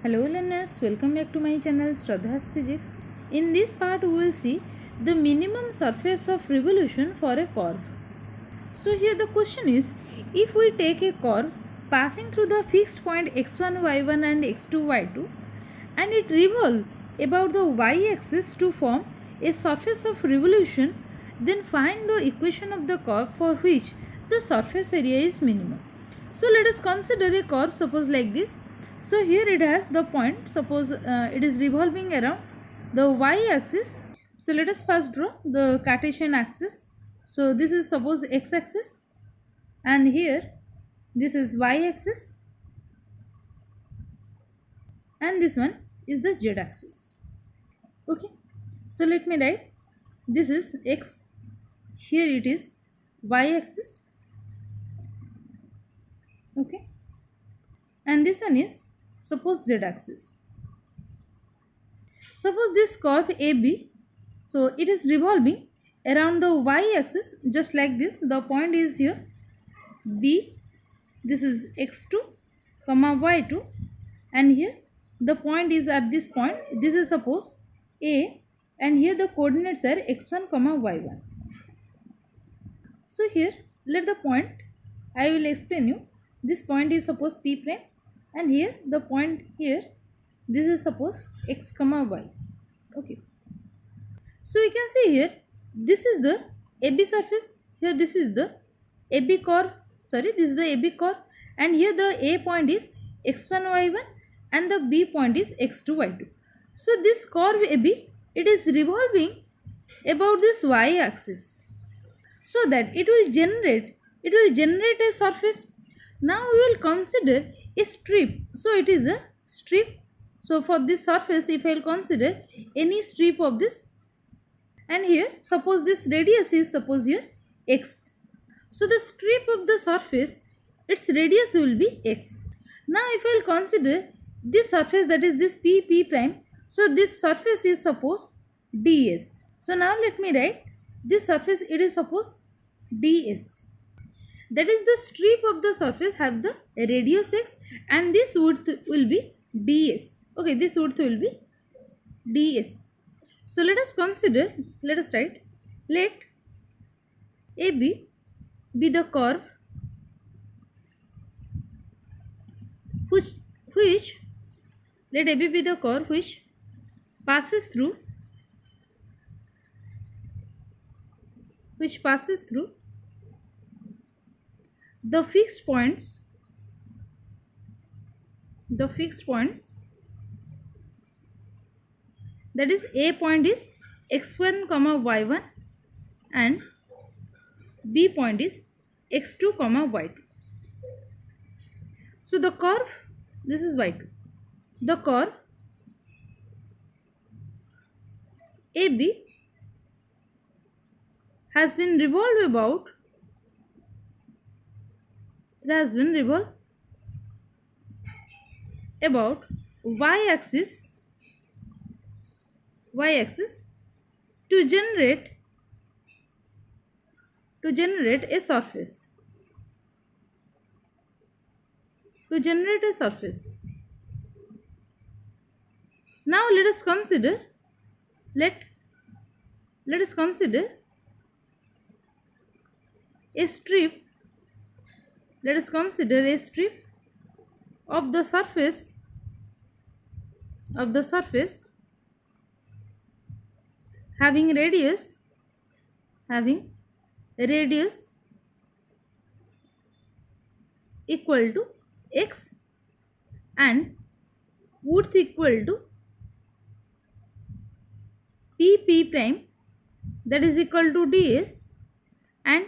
Hello learners, welcome back to my channel Shraddha's Physics. In this part we will see the minimum surface of revolution for a curve. So here the question is, if we take a curve passing through the fixed point x1, y1 and x2, y2 and it revolves about the y-axis to form a surface of revolution, then find the equation of the curve for which the surface area is minimum. So let us consider a curve suppose like this. So here it has the point, suppose it is revolving around the y-axis. So let us first draw the Cartesian axis. So this is suppose x-axis and here this is y-axis and this one is the z-axis. Okay, so let me write, this is x, here it is y-axis, okay, and this one is suppose z-axis. Suppose this curve AB, so it is revolving around the y-axis just like this. The point is here B, this is x2 comma y2 and here the point is at this point, this is suppose A and here the coordinates are x1 comma y1. So here let the point, I will explain you, this point is suppose P prime and here the point here, this is suppose x comma y. Okay, so we can see here this is the AB surface, here this is the AB curve, sorry, this is the AB curve and here the A point is x1 y1 and the B point is x2 y2. So this curve AB, it is revolving about this y axis so that it will generate a surface. Now we will consider a strip. So it is a strip. So for this surface, if I will consider any strip of this, and here suppose this radius is suppose here x. So the strip of the surface, its radius will be x. Now if I will consider this surface, that is this P prime. So this surface is suppose ds. So now let me write this surface, it is suppose ds. That is the strip of the surface have the radius x and this width will be ds. Okay, this width will be ds. So let us consider, let us write, let AB be the curve which let AB be the curve which passes through the fixed points that is A point is x1 comma y1 and B point is x2 comma y2. So the curve, this is y2, the curve AB has been revolved about, y-axis to generate a surface. Now let us consider, let us consider a strip. Let us consider a strip of the surface having radius equal to x and width equal to P prime, that is equal to ds, and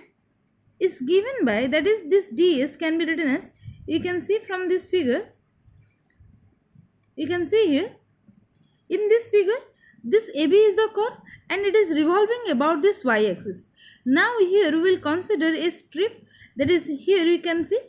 is given by, that is this ds can be written as, you can see from this figure, you can see here in this figure this AB is the curve and it is revolving about this y-axis. Now here we will consider a strip, that is here you can see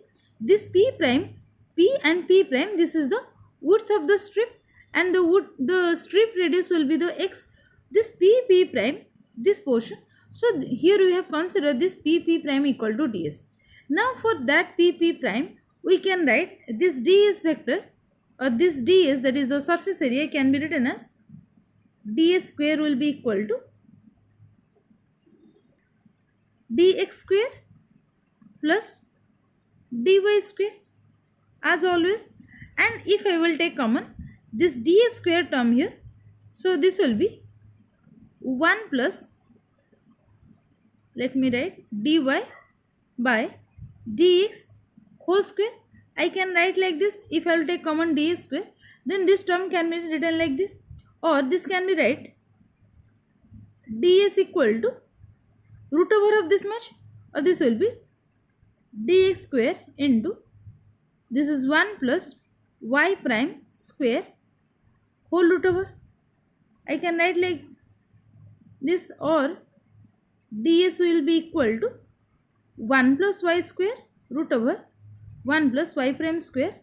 this P prime, P and P prime, this is the width of the strip and the strip radius will be the x, this P prime, this portion. So here we have considered this P prime equal to ds. Now for that P prime we can write this ds vector this ds, that is the surface area, can be written as ds square will be equal to dx square plus dy square as always. And if I will take common this ds square term here, so this will be 1 plus, let me write, dy by dx whole square. I can write like this. If I will take common ds square, then this term can be written like this, or this can be write ds equal to root over of this much, or this will be dx square into, this is 1 plus y prime square whole root over. I can write like this, or ds will be equal to 1 plus y square root over 1 plus y prime square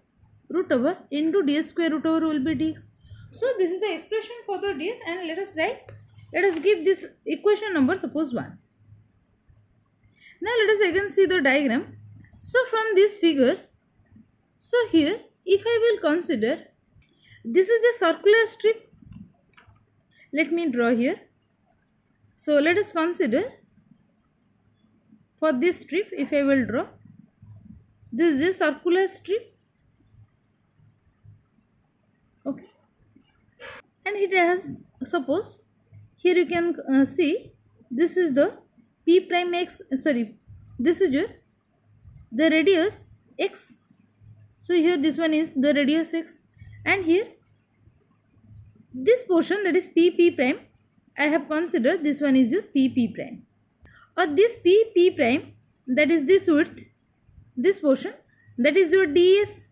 root over into ds square root over will be dx. So this is the expression for the ds, and let us give this equation number, suppose 1. Now let us again see the diagram. So from this figure, so here if I will consider, this is a circular strip. Let me draw here. So let us consider for this strip, if I will draw, this is a circular strip. Okay. And it has, suppose here you can see, this is the p prime x, sorry, this is your the radius x. So here this one is the radius x, and here this portion, that is p prime, I have considered this one is your p prime, or this p prime, that is this width, this portion, that is your ds,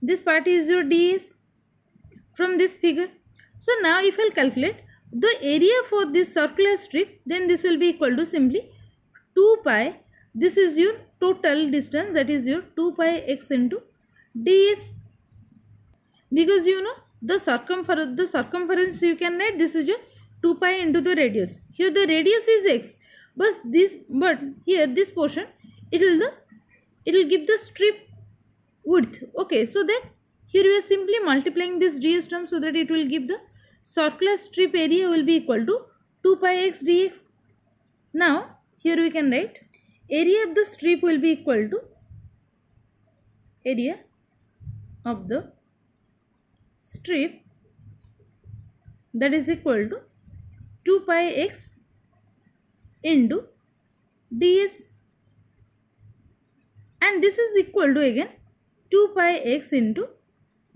this part is your ds from this figure. So now if I will calculate the area for this circular strip, then this will be equal to simply 2 pi, this is your total distance, that is your 2 pi x into ds, because you know the circumference you can write, this is your 2 pi into the radius. Here the radius is x, but here this portion, it will give the strip width. Okay, so that here we are simply multiplying this ds term, so that it will give the circular strip area will be equal to 2 pi x dx. Now here we can write area of the strip will be equal to area of the strip, that is equal to 2 pi x into ds, and this is equal to again 2 pi x into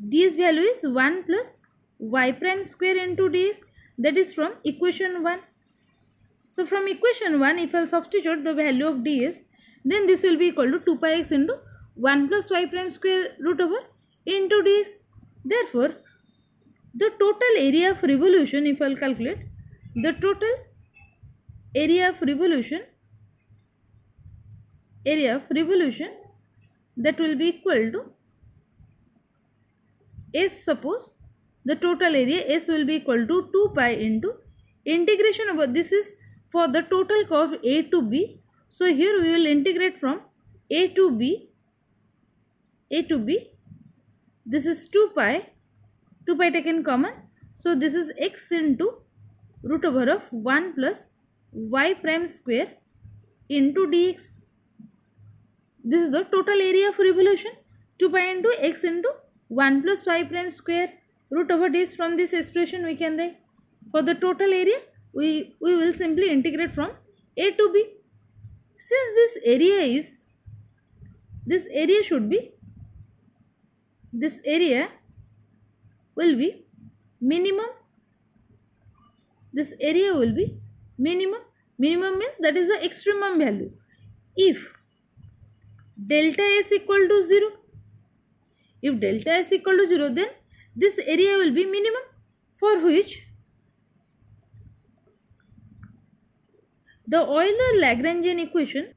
ds value is 1 plus y prime square into ds, that is from equation 1. So from equation 1, if I will substitute the value of ds, then this will be equal to 2 pi x into 1 plus y prime square root over into ds. Therefore the total area of revolution, if I will calculate the total area of revolution, that will be equal to s, suppose the total area s will be equal to 2 pi into integration over, this is for the total curve a to b. So here we will integrate from a to b, this is 2 pi taken common, so this is x into root over of 1 plus y prime square into dx. This is the total area of revolution, 2 pi into x into 1 plus y prime square root over ds. From this expression we can write for the total area, we will simply integrate from a to b. Since this area will be minimum, minimum means that is the extremum value. If delta s equal to 0, then this area will be minimum, for which the Euler-Lagrangian equation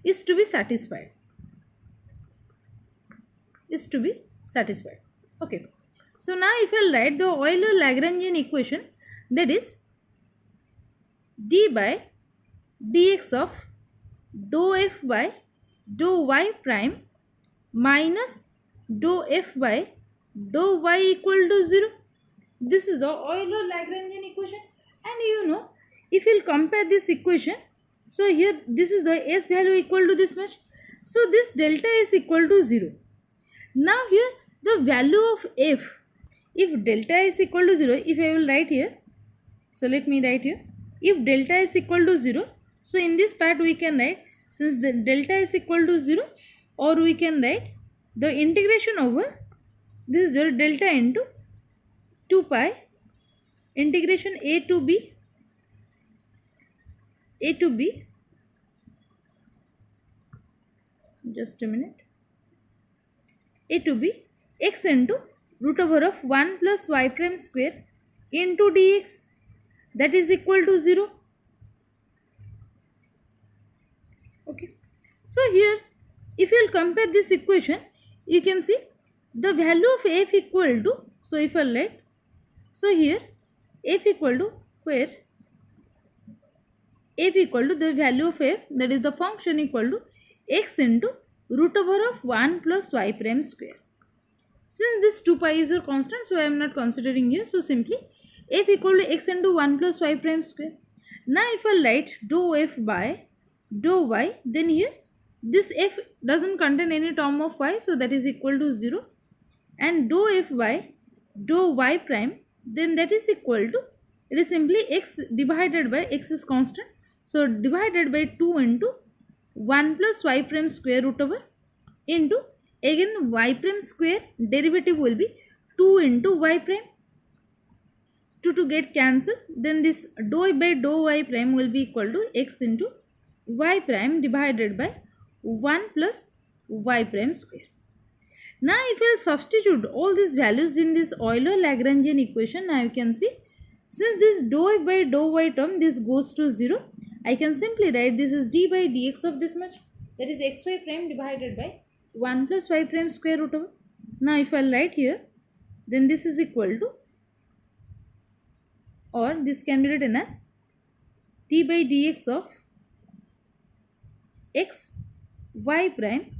is to be satisfied. Okay. So now if I write the Euler-Lagrangian equation, that is d by dx of dou f by dou y prime minus dou f by dou y equal to 0. This is the Euler-Lagrangian equation, and you know, if you'll compare this equation, so here this is the s value equal to this much, so this delta is equal to 0. Now here the value of f, if delta is equal to 0, if I will write here, so let me write here, if delta is equal to 0, so in this part we can write, since the delta is equal to 0, or we can write the integration over this is your delta into 2 pi integration a to b just a minute, a to b x into root over of 1 plus y prime square into dx, that is equal to 0. Okay, so here if you will compare this equation, you can see the value of f equal to, so if I let, so here f equal to, where f equal to the value of f, that is the function equal to x into root over of 1 plus y prime square. Since this 2 pi is your constant, so I am not considering here, so simply f equal to x into 1 plus y prime square. Now if I write dou f by dou y, then here this f doesn't contain any term of y, so that is equal to 0, and dou f by dou y prime, then that is equal to, it is simply x divided by, x is constant, so divided by 2 into 1 plus y prime square root over into, again y prime square derivative will be 2 into y prime, 2 to get cancelled, then this dou by dou y prime will be equal to x into y prime divided by 1 plus y prime square. Now if I will substitute all these values in this Euler-Lagrangian equation, now you can see, since this dou by dou y term, this goes to 0, I can simply write this is d by dx of this much, that is xy prime divided by 1 plus y prime square root over. Now if I write here, then this is equal to, or this can be written as d by dx of x y prime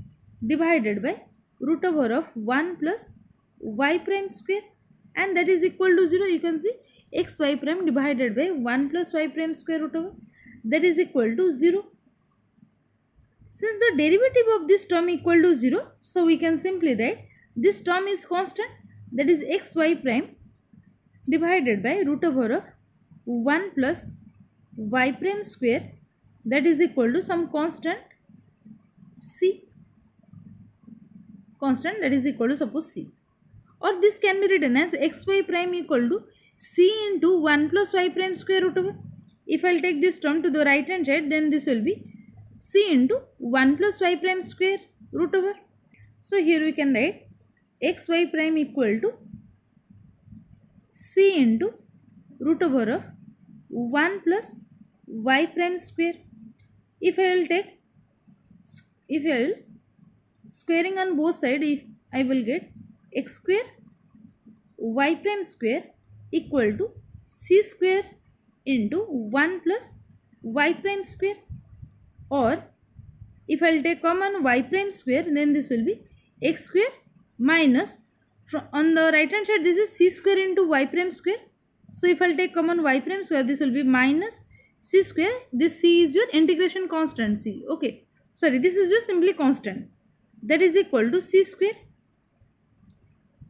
divided by root over of 1 plus y prime square, and that is equal to 0. You can see x y prime divided by 1 plus y prime square root over, that is equal to 0. Since the derivative of this term equal to 0, so we can simply write this term is constant, that is x y prime divided by root over of 1 plus y prime square, that is equal to some constant c, constant that is equal to suppose c, or this can be written as xy prime equal to c into 1 plus y prime square root over. If I will take this term to the right hand side, then this will be c into 1 plus y prime square root over. So here we can write xy prime equal to c into root over of 1 plus y prime square. If I will take, if I will squaring on both sides, if I will get x square y prime square equal to c square into 1 plus y prime square, or if I will take common y prime square, then this will be x square minus, from on the right hand side this is c square into y prime square, so if I will take common y prime square, this will be minus c square, this c is your integration constant c, okay, sorry, this is just simply constant, that is equal to c square,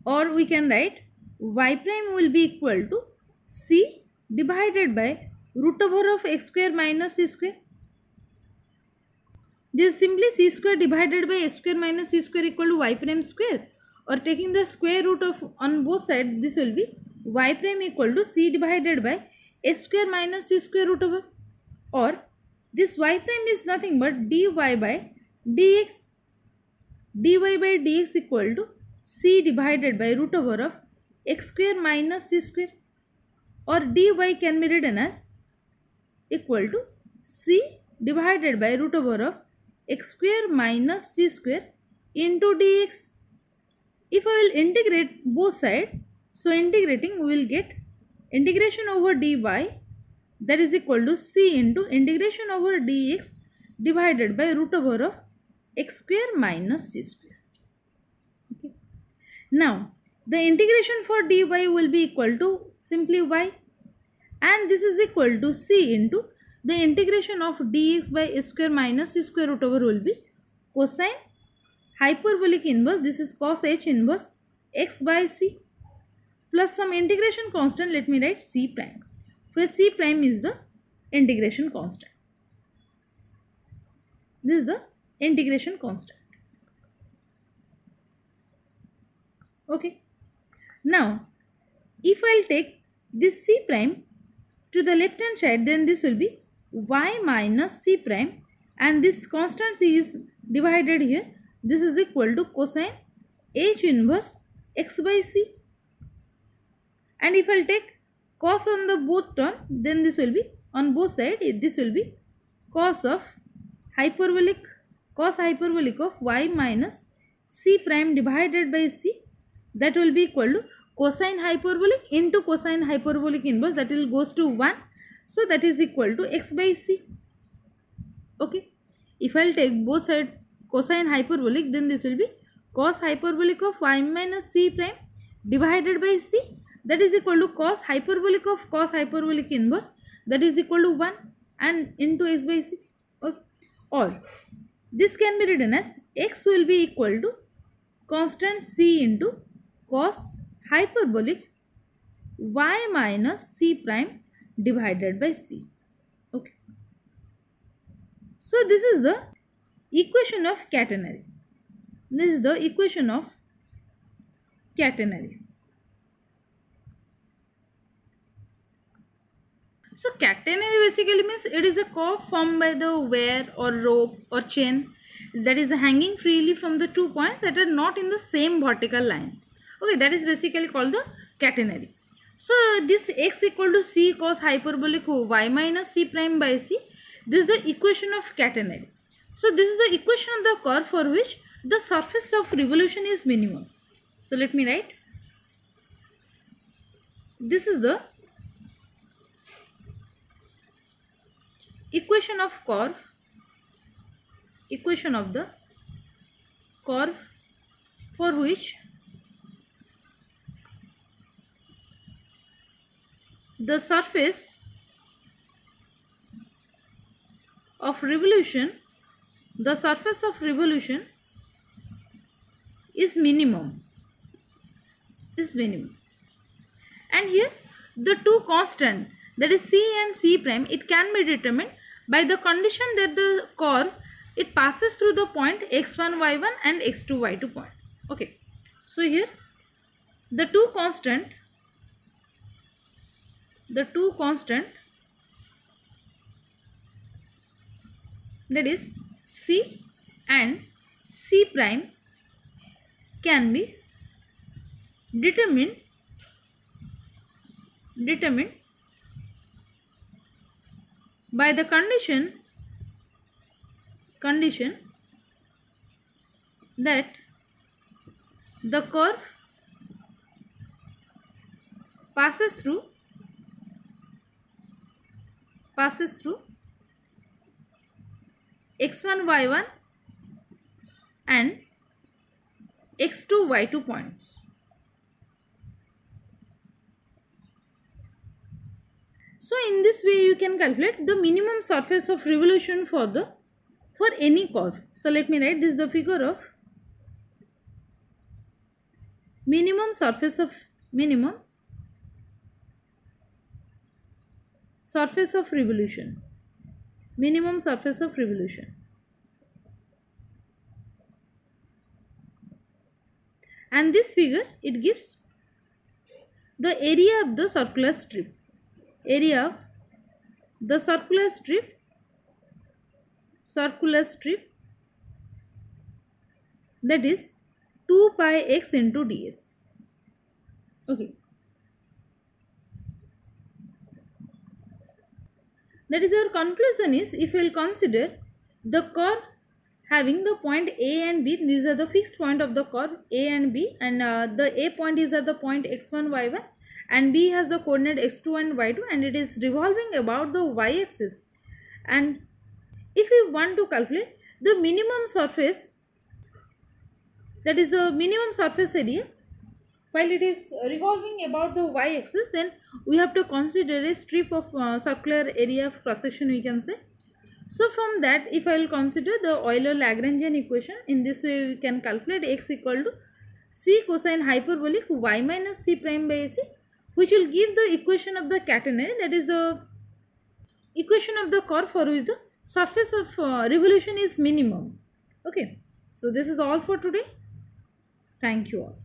or we can write y prime will be equal to c divided by root over of x square minus c square. This is simply c square divided by x square minus c square equal to y prime square, or taking the square root of on both sides, this will be y prime equal to c divided by x square minus c square root over, or this y prime is nothing but dy by dx, dy by dx equal to c divided by root over of x square minus c square, or dy can be written as equal to c divided by root over of x square minus c square into dx. If I will integrate both sides, so integrating we will get integration over dy that is equal to c into integration over dx divided by root over of x square minus c square. Okay. Now the integration for dy will be equal to simply y, and this is equal to c into the integration of dx by s square minus c square root over will be cosine hyperbolic inverse, this is cos h inverse x by c, plus some integration constant, let me write c prime, where c prime is the integration constant. This is the integration constant. Okay. Now if I'll take this c prime to the left hand side, then this will be y minus c prime, and this constant c is divided here. This is equal to cosine h inverse x by c. And if I'll take cos on the both term, then this will be on both sides. This will be cos hyperbolic of y minus c prime divided by c. That will be equal to cosine hyperbolic into cosine hyperbolic inverse, that will goes to 1. So that is equal to x by c. Okay. If I'll take both sides cosine hyperbolic, then this will be cos hyperbolic of y minus c prime divided by c, that is equal to cos hyperbolic of cos hyperbolic inverse, that is equal to 1 and into x by c. Okay. Or this can be written as x will be equal to constant c into cos hyperbolic y minus c prime divided by c. Okay. So this is the equation of catenary. This is the equation of catenary. So catenary basically means it is a curve formed by the wire or rope or chain that is hanging freely from the 2 points that are not in the same vertical line. Okay, that is basically called the catenary. So this x equal to c cos hyperbolic y minus c prime by c, this is the equation of catenary. So this is the equation of the curve for which the surface of revolution is minimum. So let me write. This is the equation of curve, equation of the curve for which the surface of revolution, is minimum, and here the two constant, that is c and c prime, it can be determined by the condition that the curve it passes through the point x1 y1 and x2 y2 point. Okay, so here the two constant that is c and c prime can be determined by the condition that the curve passes through x1 y1 and x2 y2 points. So in this way you can calculate the minimum surface of revolution for any curve. So let me write, this is the figure of minimum surface of revolution. And this figure, it gives the area of the circular strip. Circular strip, that is 2 pi x into ds. Okay. That is, our conclusion is, if we will consider the curve having the point A and B, these are the fixed point of the curve A and B, and the A point is at the point x1 y1 and B has the coordinate x2 and y2, and it is revolving about the y-axis. And if we want to calculate the minimum surface, that is the minimum surface area, while it is revolving about the y-axis, then we have to consider a strip of circular area of cross section, we can say. So from that, if I will consider the Euler-Lagrangian equation, in this way we can calculate x equal to c cosine hyperbolic y minus c prime by ac, which will give the equation of the catenary, that is the equation of the curve for which the surface of revolution is minimum. Okay, so this is all for today. Thank you all.